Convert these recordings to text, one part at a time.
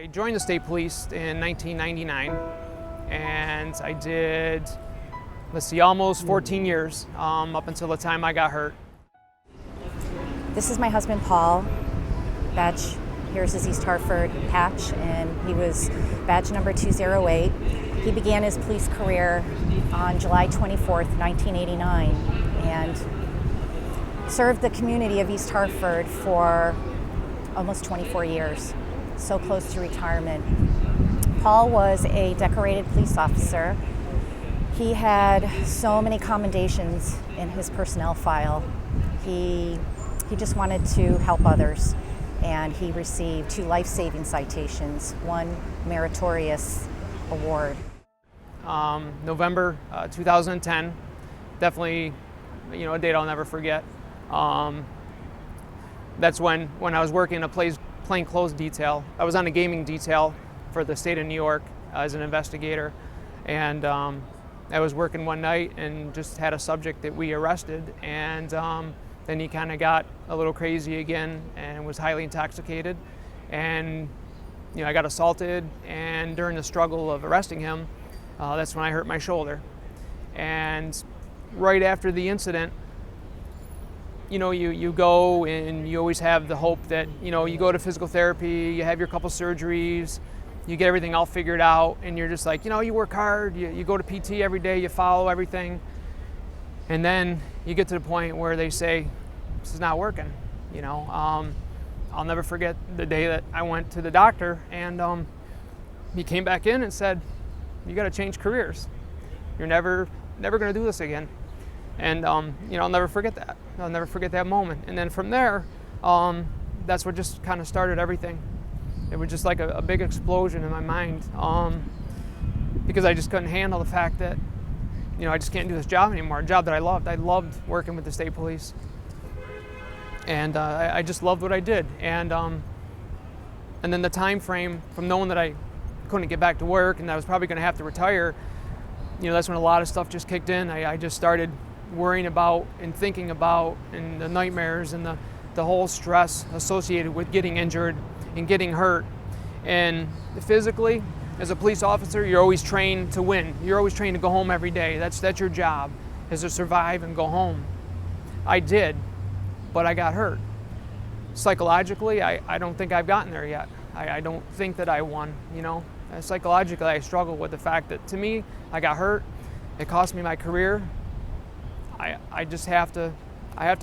I joined the state police in 1999, and I did, almost 14 years up until the time I got hurt. This is my husband, Paul. Badge, here's his East Hartford patch, and he was badge number 208. He began his police career on July 24th, 1989, and served the community of East Hartford for almost 24 years, so close to retirement. Paul was a decorated police officer. He had so many commendations in his personnel file. He just wanted to help others, and he received 2 life-saving citations, 1 meritorious award. November 2010, definitely, a date I'll never forget. That's when I was working a plainclothes detail. I was on a gaming detail for the state of New York as an investigator, and I was working one night and just had a subject that we arrested, and then he kind of got a little crazy again and was highly intoxicated, and I got assaulted, and during the struggle of arresting him, that's when I hurt my shoulder. And right after the incident, you go and you always have the hope that, you go to physical therapy, you have your couple surgeries, you get everything all figured out, and you're just like, you work hard, you go to PT every day, you follow everything. And then you get to the point where they say, this is not working, I'll never forget the day that I went to the doctor, and he came back in and said, you got to change careers. You're never going to do this again. And I'll never forget that. I'll never forget that moment. And then from there, that's what just kind of started everything. It was just like a big explosion in my mind, because I just couldn't handle the fact that, I just can't do this job anymore. A job that I loved. I loved working with the state police, and I just loved what I did. And then the time frame from knowing that I couldn't get back to work and I was probably going to have to retire, that's when a lot of stuff just kicked in. I just started worrying about and thinking about, and the nightmares and the whole stress associated with getting injured and getting hurt. And physically, as a police officer, you're always trained to win. You're always trained to go home every day. That's your job, is to survive and go home. I did, but I got hurt. Psychologically, I don't think I've gotten there yet. I don't think that I won, Psychologically, I struggle with the fact that, to me, I got hurt. It cost me my career. I just have to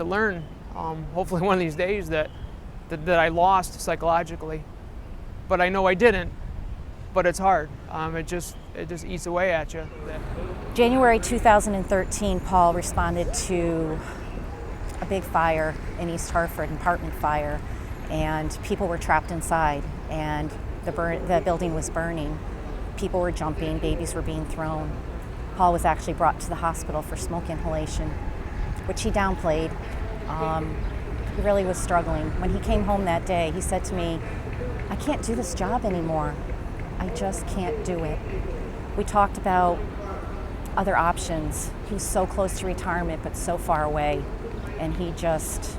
learn, hopefully one of these days, that I lost psychologically. But I know I didn't, but it's hard. It just eats away at you. January 2013, Paul responded to a big fire in East Hartford, an apartment fire, and people were trapped inside, and the building was burning. People were jumping, babies were being thrown. Paul was actually brought to the hospital for smoke inhalation, which he downplayed. He really was struggling. When he came home that day, he said to me, I can't do this job anymore. I just can't do it. We talked about other options. He was so close to retirement, but so far away, and he just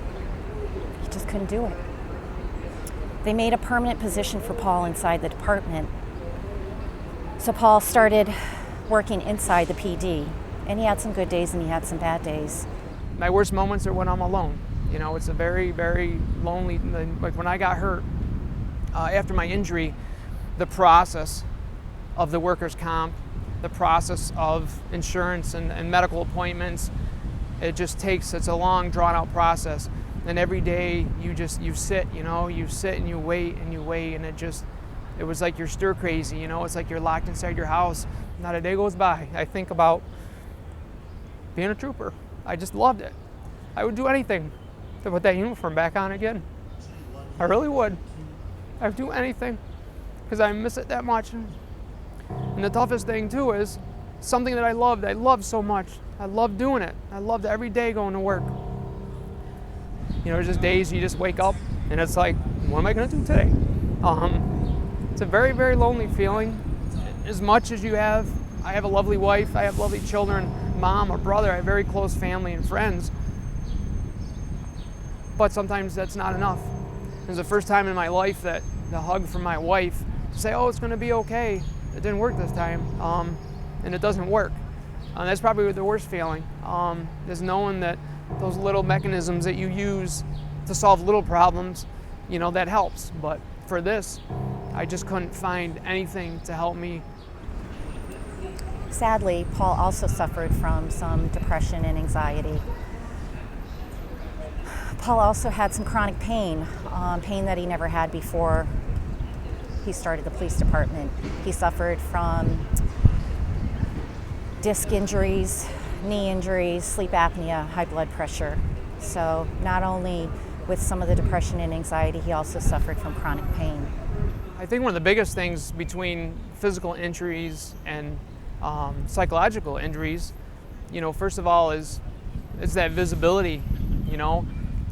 couldn't do it. They made a permanent position for Paul inside the department. So Paul started working inside the PD, and he had some good days and he had some bad days. My worst moments are when I'm alone. It's a very, very lonely, like when I got hurt, after my injury, the process of the workers' comp, the process of insurance and medical appointments, it's a long, drawn-out process. And every day you sit, you sit and you wait, and it was like you're stir crazy, it's like you're locked inside your house. Not a day goes by. I think about being a trooper. I just loved it. I would do anything to put that uniform back on again. I really would. I would do anything because I miss it that much. And the toughest thing too is something that I loved. I loved so much. I loved doing it. I loved every day going to work. There's just days you just wake up and it's like, what am I going to do today? It's a very, very lonely feeling. As much as I have a lovely wife, I have lovely children, mom or brother, I have very close family and friends. But sometimes that's not enough. It was the first time in my life that the hug from my wife to say, oh, it's going to be okay. It didn't work this time, and it doesn't work. That's probably the worst feeling, is knowing that those little mechanisms that you use to solve little problems, that helps. But for this, I just couldn't find anything to help me. Sadly, Paul also suffered from some depression and anxiety. Paul also had some chronic pain, pain that he never had before he started the police department. He suffered from disc injuries, knee injuries, sleep apnea, high blood pressure. So not only with some of the depression and anxiety, he also suffered from chronic pain. I think one of the biggest things between physical injuries and psychological injuries, first of all is that visibility.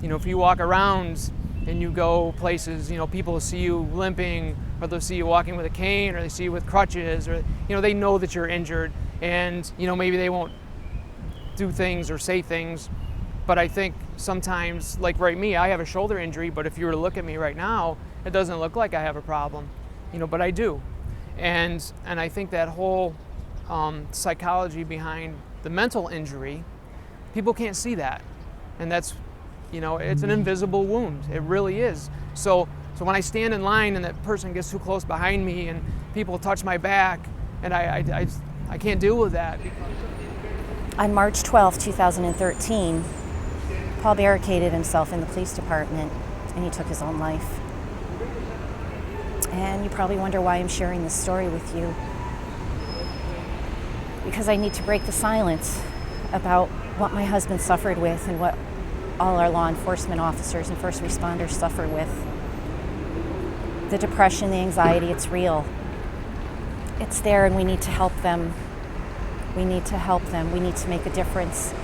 If you walk around and you go places, people will see you limping, or they'll see you walking with a cane, or they see you with crutches, or they know that you're injured, and maybe they won't do things or say things. But I think sometimes, like me, I have a shoulder injury, but if you were to look at me right now, it doesn't look like I have a problem, but I do. And I think that whole psychology behind the mental injury, people can't see that. And that's, it's an invisible wound. It really is. So when I stand in line and that person gets too close behind me and people touch my back, and I can't deal with that. On March 12, 2013, Paul barricaded himself in the police department and he took his own life. And you probably wonder why I'm sharing this story with you. Because I need to break the silence about what my husband suffered with and what all our law enforcement officers and first responders suffer with. The depression, the anxiety, it's real. It's there and we need to help them. We need to help them. We need to make a difference.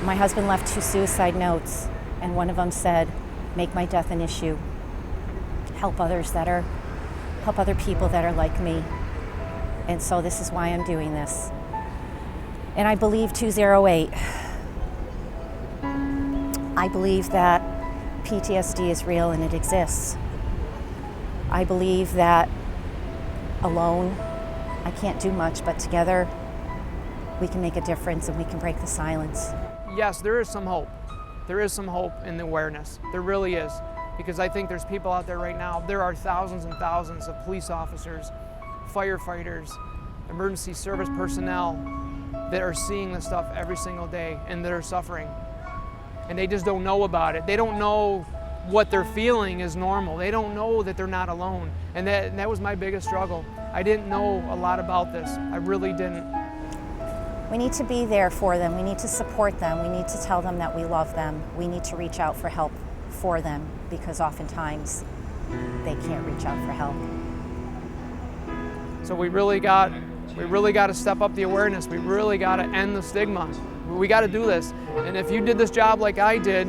My husband left 2 suicide notes, and one of them said, "Make my death an issue. Help other people that are like me." And so this is why I'm doing this. And I believe 208. I believe that PTSD is real and it exists. I believe that alone I can't do much, but together we can make a difference and we can break the silence. Yes, there is some hope. There is some hope in the awareness. There really is. Because I think there's people out there right now. There are thousands and thousands of police officers, firefighters, emergency service personnel that are seeing this stuff every single day and that are suffering. And they just don't know about it. They don't know what they're feeling is normal. They don't know that they're not alone. And that was my biggest struggle. I didn't know a lot about this. I really didn't. We need to be there for them. We need to support them. We need to tell them that we love them. We need to reach out for help for them because oftentimes they can't reach out for help. So we really got to step up the awareness. We really got to end the stigma. We got to do this. And if you did this job like I did,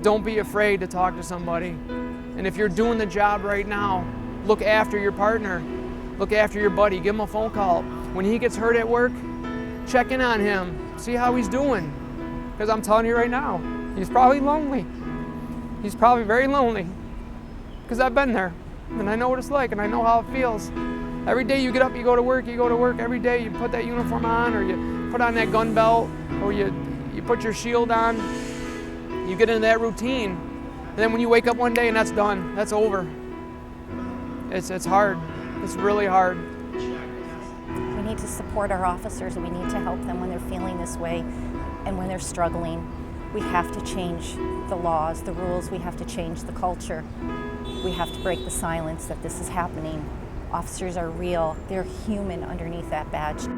don't be afraid to talk to somebody. And if you're doing the job right now, look after your partner. Look after your buddy. Give him a phone call. When he gets hurt at work, check in on him. See how he's doing. Because I'm telling you right now, he's probably lonely. He's probably very lonely. Because I've been there. And I know what it's like, and I know how it feels. Every day you get up, you go to work, Every day you put that uniform on, or you put on that gun belt, or you put your shield on. You get into that routine. And then when you wake up one day and that's done, that's over. It's hard. It's really hard. We need to support our officers, and we need to help them when they're feeling this way and when they're struggling. We have to change the laws, the rules. We have to change the culture. We have to break the silence that this is happening. Officers are real. They're human underneath that badge.